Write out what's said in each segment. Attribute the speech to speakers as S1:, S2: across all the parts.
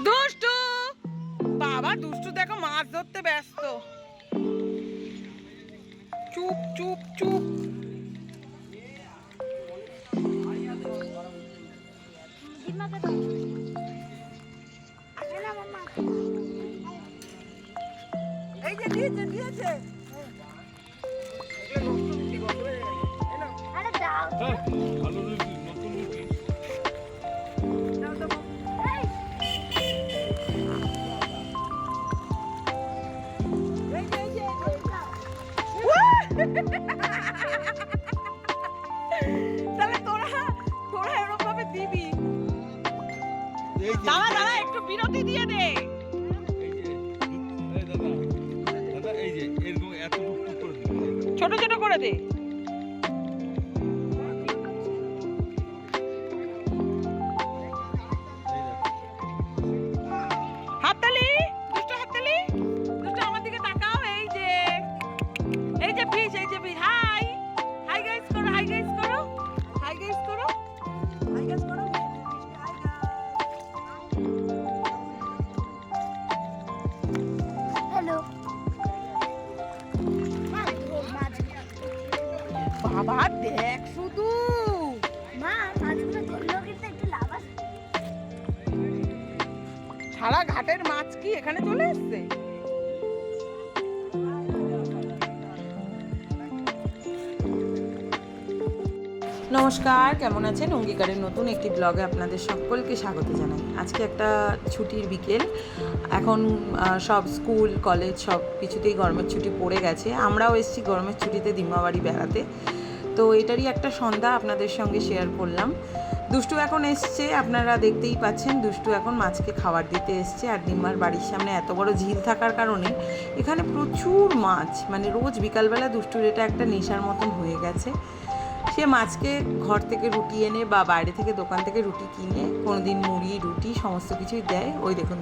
S1: দুষ্টু বাবা, দুষ্টু দেখো মাছ ধরতে ব্যস্ত। চুপ চুপ চুপ। এই যে দিয়েছে দিয়েছে। তাহলে তোরা এরকম ভাবে দিবি। দাঁড়া দাঁড়া, একটু বিরতি দিয়ে দে। ছোট ছোট করে দে। হাততালি, দুষ্টু হাততালি। দুষ্টু আমার দিকে তাকাও। এই যে ফিশ, এই যে ফিশ। হাই হাই গাইস করো, হাই গাইস করো, হাই গাইস করো, হাই গাইস করো। হ্যালো বাবা, দেখ শুধু মা মাছগুলো ধরলো, কিন্তু একটু লাভ আছে। সারা ঘাটের মাছ কি এখানে চলে এসছে? নমস্কার, কেমন আছেন? অঙ্গীকারের নতুন একটি ব্লগে আপনাদের সকলকে স্বাগত জানাই। আজকে একটা ছুটির বিকেল। এখন সব স্কুল কলেজ সব কিছুতেই গরমের ছুটি পড়ে গেছে। আমরাও এসেছি গরমের ছুটিতে দিম্মাবাড়ি বেড়াতে। তো এটারই একটা সন্ধ্যা আপনাদের সঙ্গে শেয়ার করলাম। দুষ্টু এখন এসছে, আপনারা দেখতেই পাচ্ছেন। দুষ্টু এখন মাছকে খাবার দিতে এসছে। আর দিম্মার বাড়ির সামনে এত বড় ঝিল থাকার কারণে এখানে প্রচুর মাছ, মানে রোজ বিকালবেলা দুষ্টুর এটা একটা নেশার মতন হয়ে গেছে। সে মাছকে ঘর থেকে রুটি এনে বা বাইরে থেকে দোকান থেকে রুটি কিনে, কোনোদিন মুড়ি রুটি সমস্ত কিছুই দেয়। ওই দেখুন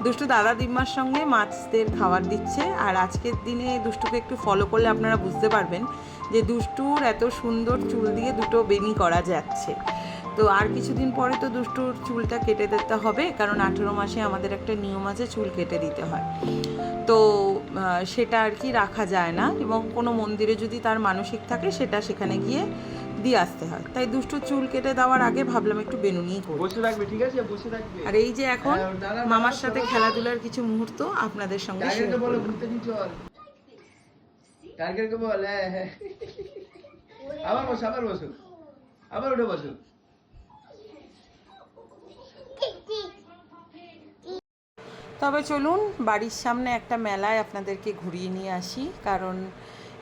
S1: দুষ্টু দাদা দিম্মার সঙ্গে মাছদের খাবার দিচ্ছে। আর আজকের দিনে দুষ্টুকে একটু ফলো করলে আপনারা বুঝতে পারবেন যে দুষ্টুর এত সুন্দর চুল দিয়ে দুটো বেনি করা যাচ্ছে। তো আর কিছুদিন পরে তো দুষ্টুর চুলটা কেটে দিতে হবে, কারণ 18 মাসে আমাদের একটা নিয়ম আছে, চুল কেটে দিতে হয়। তো সেটা আর কি রাখা যায় না, এবং কোনো মন্দিরে যদি তার মানসিক থাকে সেটা সেখানে গিয়ে দিয়ে আসতে হয়। তাই দুষ্টু চুল কেটে দেওয়ার আগে ভাবলাম একটু বেনুনিই করি। আর এই যে এখন মামার সাথে খেলাধুলার কিছু মুহূর্ত আপনাদের সঙ্গে শেয়ার করব। আবার উঠে বসো। তবে চলুন বাড়ির সামনে একটা মেলায় আপনাদেরকে ঘুরিয়ে নিয়ে আসি, কারণ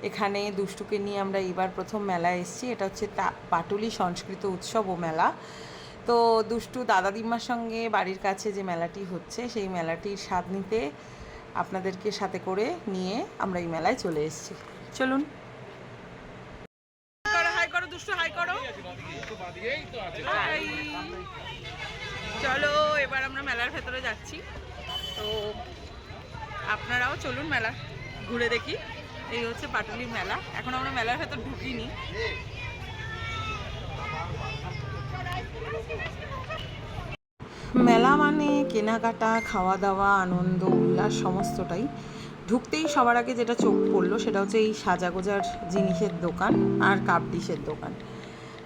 S1: এখানে দুষ্টুকে নিয়ে আমরা এবার প্রথম মেলায় এসেছি। এটা হচ্ছে পাটুলি সংস্কৃত উৎসব ও মেলা। তো দুষ্টু দাদা দিম্মার সঙ্গে বাড়ির কাছে যে মেলাটি হচ্ছে সেই মেলাটির স্বাদ নিতে আপনাদেরকে সাথে করে নিয়ে আমরা এই মেলায় চলে এসেছি। চলুন। হাই করো দুষ্টু, হাই করো। চলো এবার আমরা মেলার ভেতরে যাচ্ছি। তো আপনারাও চলুন মেলা ঘুরে দেখি। এই হচ্ছে পাটুলির মেলা। এখন আমরা মেলার ভেতর ঢুকিনি। মেলা মানে কেনাকাটা, খাওয়া দাওয়া, আনন্দ উল্লাস সমস্তটাই। ঢুকতেই সবার আগে যেটা চোখ পড়লো সেটা হচ্ছে এই সাজাগোজার জিনিসের দোকান আর কাপ ডিশের দোকান,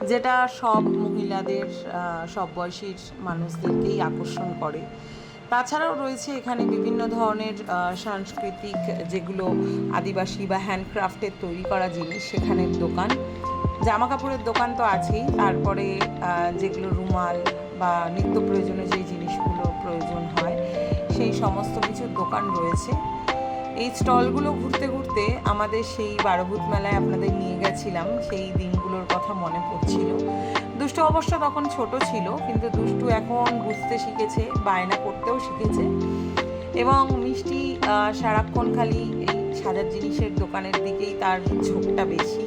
S1: যেটা সব মহিলাদের, সব বয়সীর মানুষদেরকেই আকর্ষণ করে। তাছাড়াও রয়েছে এখানে বিভিন্ন ধরনের সাংস্কৃতিক, যেগুলো আদিবাসী বা হ্যান্ডক্রাফটের তৈরি করা জিনিস সেখানের দোকান। জামা কাপড়ের দোকান তো আছেই, তারপরে যেগুলো রুমাল বা নিত্য প্রয়োজনীয় যেই জিনিসগুলো প্রয়োজন হয় সেই সমস্ত কিছুর দোকান রয়েছে। এই স্টলগুলো ঘুরতে ঘুরতে আমাদের সেই বারোভূত মেলায় আপনাদের নিয়ে গেছিলাম, সেই দিনগুলোর কথা মনে পড়ছিল। দুষ্টু অবশ্য তখন ছোট ছিল, কিন্তু দুষ্টু এখন বুঝতে শিখেছে, বায়না করতেও শিখেছে, এবং মিষ্টি সারাক্ষণ খালি এই সাজার জিনিসের দোকানের দিকেই তার ঝোঁকটা বেশি।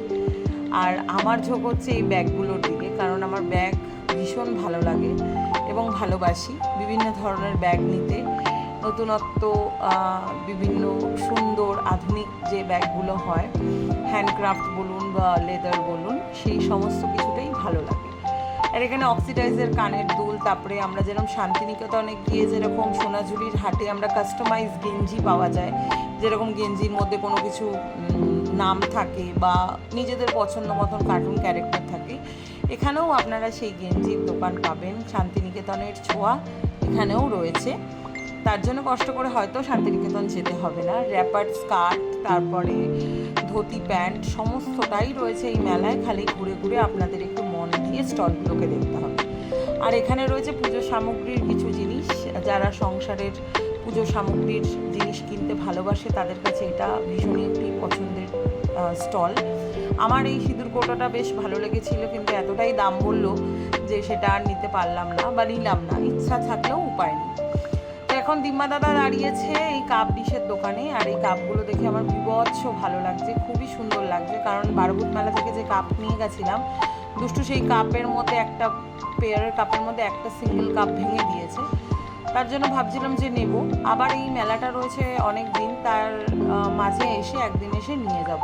S1: আর আমার ঝোঁক হচ্ছে এই ব্যাগগুলোর দিকে, কারণ আমার ব্যাগ ভীষণ ভালো লাগে এবং ভালোবাসি বিভিন্ন ধরনের ব্যাগ নিতে। নতুনত্ব, বিভিন্ন সুন্দর আধুনিক যে ব্যাগগুলো হয়, হ্যান্ডক্রাফট বলুন বা লেদার বলুন, সেই সমস্ত কিছুটাই ভালো লাগে। আর এখানে অক্সিডাইজের কানের দুল, তারপরে আমরা যেরকম শান্তিনিকেতনে গিয়ে যেরকম সোনাঝুরির হাটে আমরা কাস্টমাইজ গেঞ্জি পাওয়া যায়, যেরকম গেঞ্জির মধ্যে কোনো কিছু নাম থাকে বা নিজেদের পছন্দ মতন কার্টুন ক্যারেক্টার থাকে, এখানেও আপনারা সেই গেঞ্জির দোকান পাবেন। শান্তিনিকেতনের ছোঁয়া এখানেও রয়েছে, তার জন্য কষ্ট করে হয়তো শান্তিনিকেতন যেতে হবে না। র্যাপার, স্কার্ট, তারপরে ধুতি, প্যান্ট সমস্তটাই রয়েছে এই মেলায়। খালি ঘুরে ঘুরে আপনাদের একটু মন দিয়ে স্টলগুলোকে দেখতে হবে। আর এখানে রয়েছে পুজো সামগ্রীর কিছু জিনিস, যারা সংসারের পুজো সামগ্রীর জিনিস কিনতে ভালোবাসে তাদের কাছে এটা ভীষণই একটি পছন্দের স্টল। আমার এই সিঁদুর কৌটোটা বেশ ভালো লেগেছিল, কিন্তু এতটাই দাম বললো যে সেটা আর নিতে পারলাম না বা নিলাম না, ইচ্ছা থাকলেও উপায় নেই। তো এখন দিম্মা দাদা দাঁড়িয়েছে এই কাপ ডিশের দোকানে, আর এই কাপগুলো দেখে আমার বিভৎস ভালো লাগছে, খুবই সুন্দর লাগছে। কারণ বারোভূত মেলা থেকে যে কাপ নিয়ে গেছিলাম, দুষ্টু সেই কাপের মধ্যে একটা পেয়ারের কাপের মধ্যে একটা সিঙ্গেল কাপ ভেঙে দিয়েছে, তার জন্য ভাবছিলাম যে নেব। আবার এই মেলাটা রয়েছে অনেক দিন, তার মাঝে এসে একদিন এসে নিয়ে যাব।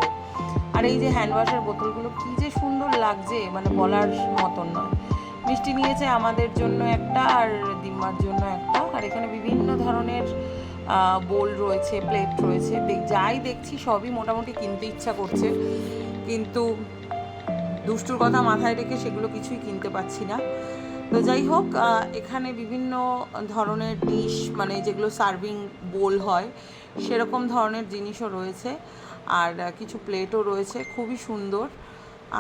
S1: আর এই যে হ্যান্ড ওয়াশের বোতলগুলো কী যে সুন্দর লাগছে, মানে বলার মতন নয়। মিষ্টি নিয়েছে আমাদের জন্য একটা আর দিম্মার জন্য একটা। আর এখানে বিভিন্ন ধরনের বোল রয়েছে, প্লেট রয়েছে, যাই দেখছি সবই মোটামুটি কিনতে ইচ্ছা করছে, কিন্তু দুষ্টুর কথা মাথায় রেখে সেগুলো কিছুই কিনতে পারছি না। তো যাই হোক, এখানে বিভিন্ন ধরনের ডিশ, মানে যেগুলো সার্ভিং বোল হয় সেরকম ধরনের জিনিসও রয়েছে, আর কিছু প্লেটও রয়েছে, খুবই সুন্দর।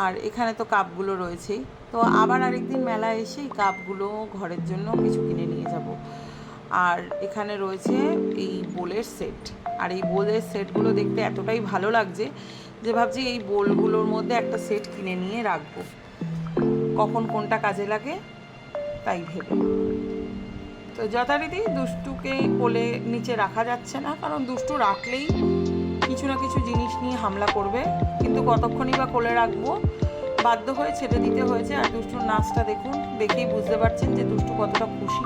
S1: আর এখানে তো কাপগুলো রয়েছেই। তো আবার আরেকদিন মেলা এসে এই কাপগুলো ঘরের জন্য কিছু কিনে নিয়ে যাব। আর এখানে রয়েছে এই বোলের সেট, আর এই বোলের সেটগুলো দেখতে এতটাই ভালো লাগছে যে ভাবছি এই বোলগুলোর মধ্যে একটা সেট কিনে নিয়ে রাখবো, কখন কোনটা কাজে লাগে তাই ভেবে। তো যথারীতি দুষ্টুকে কোলে নিচে রাখা যাচ্ছে না, কারণ দুষ্টু রাখলেই কিছু না কিছু জিনিস নিয়ে হামলা করবে, কিন্তু কতক্ষণই বা কোলে রাখবো, বাধ্য হয়ে ছেড়ে দিতে হয়েছে। আর দুষ্টুর নাচটা দেখুন, দেখেই বুঝতে পারছেন যে দুষ্টু কতটা খুশি,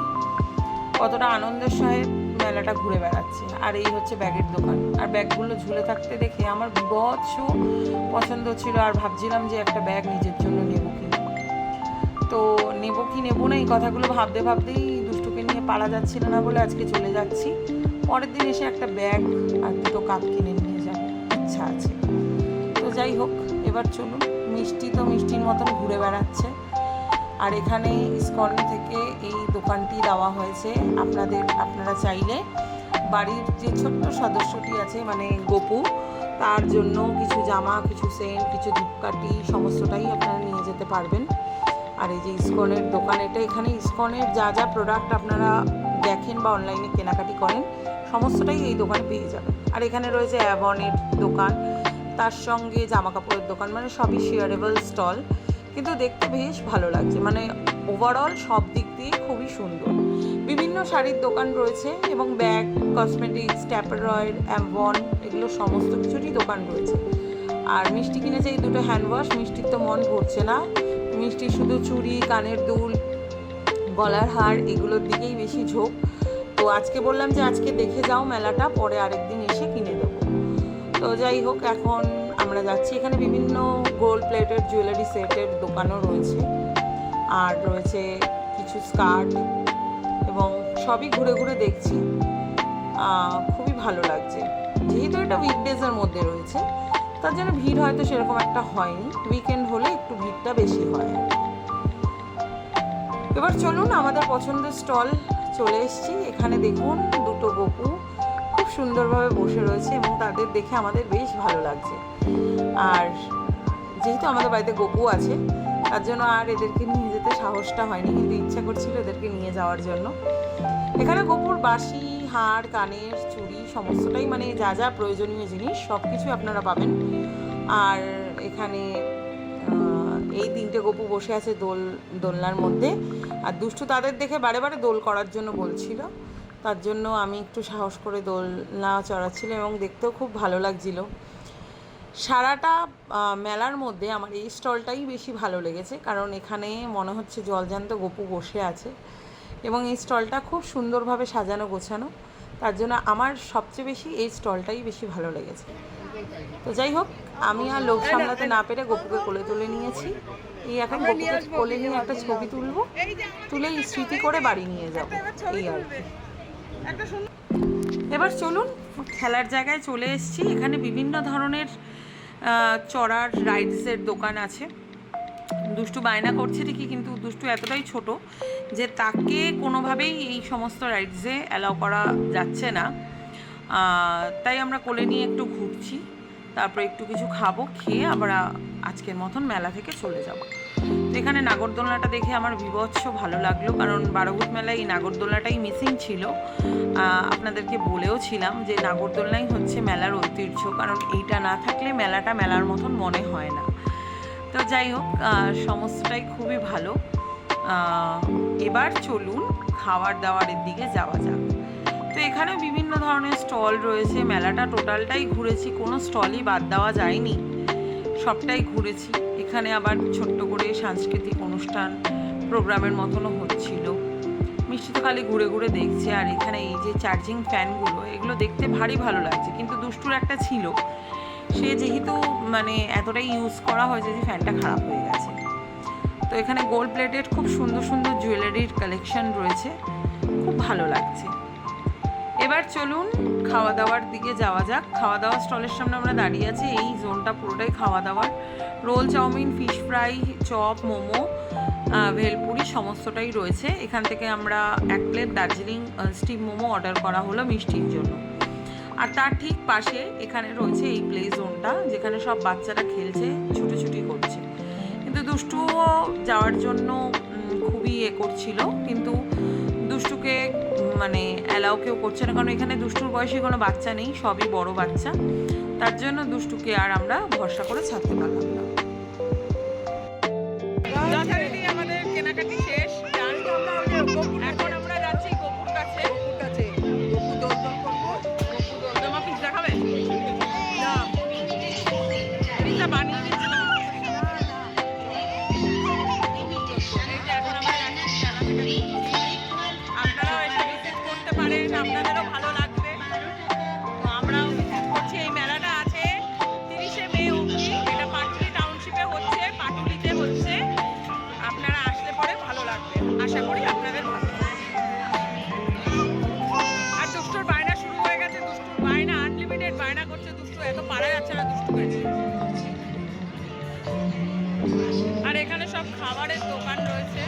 S1: কতটা আনন্দের সহিত মেলাটা ঘুরে বেড়াচ্ছে। আর এই হচ্ছে ব্যাগের দোকান, আর ব্যাগগুলো ঝুলে থাকতে দেখে আমার বিভৎস পছন্দ ছিল, আর ভাবছিলাম যে একটা ব্যাগ নিজের জন্য নেব কি না। তো নেব কি নেব না এই কথাগুলো ভাবতে ভাবতেই দুষ্টুকে নিয়ে পারা যাচ্ছিল না বলে আজকে চলে যাচ্ছি। পরের দিন এসে একটা ব্যাগ আর দুটো কাপ কিনে নিয়ে যাব ইচ্ছা আছে। তো যাই হোক, এবার চলুন। মিষ্টি তো মিষ্টির মতন ঘুরে বেড়াচ্ছে। আর এখানে ইসকন থেকে এই দোকানটি দেওয়া হয়েছে আপনারা চাইলে বাড়ির যে ছোট্ট সদস্যটি আছে, মানে গপু, তার জন্য কিছু জামা, কিছু সেন্ট, কিছু ধূপকাঠি সমস্তটাই আপনারা নিয়ে যেতে পারবেন। আর এই যে ইসকনের দোকান, এটা এখানে ইসকনের যা যা প্রোডাক্ট আপনারা দেখেন বা অনলাইনে কেনাকাটি করেন সমস্তটাই এই দোকানে পেয়ে যাবেন। আর এখানে রয়েছে অ্যাভনের দোকান, তার সঙ্গে জামা কাপড়ের দোকান, মানে সবই শেয়ারেবল স্টল, কিন্তু দেখতে বেশ ভালো লাগছে। মানে ওভারঅল সব দিক দিয়ে খুবই সুন্দর। বিভিন্ন শাড়ির দোকান রয়েছে এবং ব্যাগ, কসমেটিক্স, ট্যাপারয়েড, অ্যাভন, এগুলো সমস্ত কিছুরই দোকান রয়েছে। আর মিষ্টি কিনেছে এই দুটো হ্যান্ড ওয়াশ। মিষ্টির তো মন ভরছে না, মিষ্টি শুধু চুড়ি, কানের দুল, গলার হার এগুলোর দিকেই বেশি ঝোঁক। তো আজকে বললাম যে আজকে দেখে যাও মেলাটা, পরে আরেকদিন এসে কিনে দেবো। তো যাই হোক, এখন আমরা যাচ্ছি। এখানে বিভিন্ন গোল্ড প্লেটেড জুয়েলারি সেটের দোকানও রয়েছে, আর রয়েছে কিছু স্কার্ট, এবং সবই ঘুরে ঘুরে দেখছি। খুবই ভালো লাগছে। যেহেতু এটা উইকডেজের মধ্যে রয়েছে, তার জন্য ভিড় হয়তো সেরকম একটা হয়নি, উইকেন্ড হলে একটু ভিড়টা বেশি হয়। এবার চলুন, আমাদের পছন্দের স্টল চলে এসেছি। এখানে দেখুন দুটো গপু খুব সুন্দরভাবে বসে রয়েছে এবং তাদের দেখে আমাদের বেশ ভালো লাগছে। আর যেহেতু আমাদের বাড়িতে গপু আছে, তার জন্য আর এদেরকে নিয়ে যেতে সাহসটা হয়নি, কিন্তু ইচ্ছা করছিল এদেরকে নিয়ে যাওয়ার জন্য। এখানে গপুর বাঁশি, হার, কানের চুড়ি সমস্তটাই, মানে যা যা প্রয়োজনীয় জিনিস সব কিছুই আপনারা পাবেন। আর এখানে এই তিনটে গপু বসে আছে দোলনার মধ্যে, আর দুষ্টু তাদের দেখে বারে বারে দোল করার জন্য বলছিল, তার জন্য আমি একটু সাহস করে দোলনা চড়াচ্ছিলাম এবং দেখতেও খুব ভালো লাগছিল। সারাটা মেলার মধ্যে আমার এই স্টলটাই বেশি ভালো লেগেছে, কারণ এখানে মনে হচ্ছে জলজান্ত গপু বসে আছে এবং এই স্টলটা খুব সুন্দরভাবে সাজানো গোছানো, তার জন্য আমার সবচেয়ে বেশি এই স্টলটাই বেশি ভালো লেগেছে। তো যাই হোক, আমি আর লোভ সামলাতে না পেরে গপুকে কোলে তুলে নিয়েছি এই এখন কোলে নিয়ে একটা ছবি তুলবো, তুলে স্মৃতি করে বাড়ি নিয়ে যাবো, এই আর কি। এবার চলুন, খেলার জায়গায় চলে এসেছি। এখানে বিভিন্ন ধরনের চড়ার রাইডসের দোকান আছে। দুষ্টু বায়না করছে ঠিকই, কিন্তু দুষ্টু এতটাই ছোট যে তাকে কোনোভাবেই এই সমস্ত রাইডসে অ্যালাউ করা যাচ্ছে না। তাই আমরা কোলে নিয়ে একটু ঘুরছি, তারপরে একটু কিছু খাবো, খেয়ে আবার আজকের মতন মেলা থেকে চলে যাব। তো এখানে নাগরদোলনাটা দেখে আমার বিভৎস ভালো লাগলো, কারণ বারোভূত মেলায় এই নাগরদোলনাটাই মিসিং ছিল। আপনাদেরকে বলেও ছিলাম যে নাগরদোলনাই হচ্ছে মেলার ঐতিহ্য, কারণ এইটা না থাকলে মেলাটা মেলার মতন মনে হয় না। তো যাই হোক, সমস্তটাই খুবই ভালো। এবার চলুন খাবার দাবারের দিকে যাওয়া যাক। তো এখানে বিভিন্ন ধরনের স্টল রয়েছে। মেলাটা টোটালটাই ঘুরেছি, কোনো স্টলই বাদ দেওয়া যায়নি, সবটাই ঘুরেছি। এখানে আবার ছোট্ট করে সাংস্কৃতিক অনুষ্ঠান প্রোগ্রামের মতনও হচ্ছিল। মিষ্টি তো খালি ঘুরে ঘুরে দেখছে। আর এখানে এই যে চার্জিং ফ্যানগুলো, এগুলো দেখতে ভারী ভালো লাগছে, কিন্তু দুষ্টুর একটা ছিল, সে যেহেতু মানে এতটাই ইউজ করা হয়েছে যে ফ্যানটা খারাপ হয়ে গেছে। তো এখানে গোল্ড প্লেটেড খুব সুন্দর সুন্দর জুয়েলারির কালেকশন রয়েছে, খুব ভালো লাগছে। এবার চলুন খাওয়া দাওয়ার দিকে যাওয়া যাক। খাওয়া দাওয়ার স্টলের সামনে আমরা দাঁড়িয়ে আছি। এই জোনটা পুরোটাই খাওয়া দাওয়ার, roll, chowmein, fish fry, chop, momo, bhelpuri সমস্তটাই রয়েছে। এখান থেকে আমরা 1 plate Darjeeling steam momo order করা হলো মিষ্টির জন্য। আর তার ঠিক পাশে এখানে রয়েছে এই প্লে জোনটা, যেখানে সব বাচ্চারা খেলছে, ছুটোছুটি করছে। কিন্তু দুষ্টুও যাওয়ার জন্য খুবই করছিল, কিন্তু দুষ্টুকে মানে অ্যালাউ কেউ করছে না, কারণ এখানে দুষ্টুর বয়সী কোনো বাচ্চা নেই, সবই বড় বাচ্চা। তার জন্য দুষ্টুকে আর আমরা ভরসা করে ছাড়তে পারলাম না। যথারীতি আমাদের কেনাকাটি শেষ, এখন আমরা যাচ্ছি গপুর কাছে। দোলদমা পিৎজা খাবে? পিৎজা বানিয়ে দিচ্ছি না। আপনারাও এসে ভিজিট করতে পারেন, আপনাদেরও ভালো লাগবে। তো আমরাও ভিজিট করছি। এই মেলাটা আছে 30শে মে অবধি। এটা পাটুলি টাউনশিপে হচ্ছে, পাটুলিতে হচ্ছে। আপনারা আসলে পরে ভালো লাগবে, আশা করি আপনাদের ভালো লাগবে। আর দুষ্টুর বায়না শুরু হয়ে গেছে, দুষ্টুর বায়না আনলিমিটেড বায়না করছে। দুষ্টু এত পারা যাচ্ছে না দুষ্টুকে। আর এখানে সব খাবারের দোকান রয়েছে।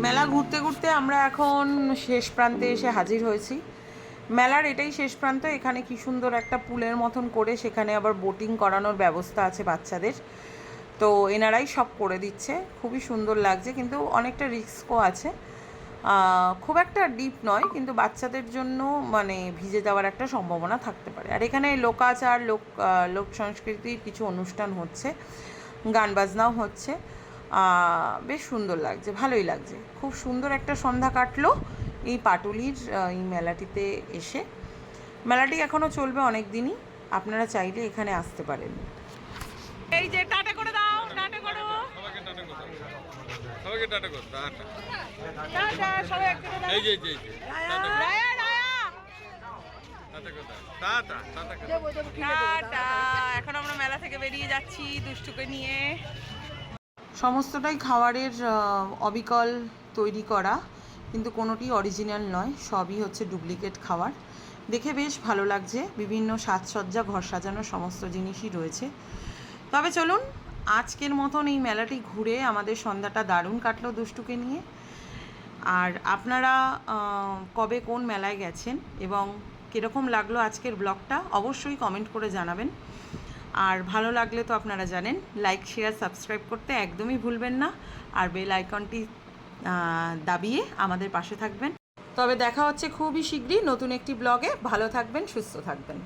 S1: মেলা ঘুরতে ঘুরতে আমরা এখন শেষ প্রান্তে এসে হাজির হয়েছি। মেলার এটাই শেষ প্রান্ত। এখানে কি সুন্দর একটা পুলের মতন করে, সেখানে আবার বোটিং করানোর ব্যবস্থা আছে বাচ্চাদের। তো এনারাই সব করে দিচ্ছে, খুবই সুন্দর লাগছে, কিন্তু অনেকটা রিস্কও আছে। খুব একটা ডিপ নয়, কিন্তু বাচ্চাদের জন্য মানে ভিজে যাওয়ার একটা সম্ভাবনা থাকতে পারে। আর এখানে লোকাচার, লোক সংস্কৃতির কিছু অনুষ্ঠান হচ্ছে, গান বাজনাও হচ্ছে। বেশ সুন্দর লাগছে, ভালোই লাগছে। খুব সুন্দর একটা সন্ধ্যা কাটলো এই পাটুলির এই মেলাটিতে এসে। মেলাটি এখনও চলবে অনেক দিনই, আপনারা চাইলে এখানে আসতে পারেন। এই যে টাটা করে দাও, টাটা করো, সবাইকে টাটা করো, সবাইকে টাটা করো, টাটা টাটা, সবাই একসাথে দাও। এই যে টাটা রায়া রায়া, টাটা করো, টাটা টাটা করো, টাটা। এখন আমরা মেলা থেকে বেরিয়ে যাচ্ছি দুষ্টুকে নিয়ে। সমস্তটাই খাবারের অবিকল তৈরি করা, কিন্তু কোনোটি অরিজিনাল নয়, সবই হচ্ছে ডুপ্লিকেট খাবার। দেখে বেশ ভালো লাগছে, বিভিন্ন সাজসজ্জা, ঘর সাজানোর সমস্ত জিনিসই রয়েছে। তবে চলুন, আজকের মতন এই মেলাটি ঘুরে আমাদের সন্ধ্যাটা দারুণ কাটলো দুষ্টুকে নিয়ে। আর আপনারা কবে কোন মেলায় গেছেন এবং কীরকম লাগলো আজকের ব্লগটা অবশ্যই কমেন্ট করে জানাবেন। আর ভালো লাগলে তো আপনারা জানেন, লাইক, শেয়ার, সাবস্ক্রাইব করতে একদমই ভুলবেন না। আর বেল আইকনটি দাবিয়ে আমাদের পাশে থাকবেন। তবে দেখা হচ্ছে খুবই শীঘ্রই নতুন একটি ব্লগে। ভালো থাকবেন, সুস্থ থাকবেন।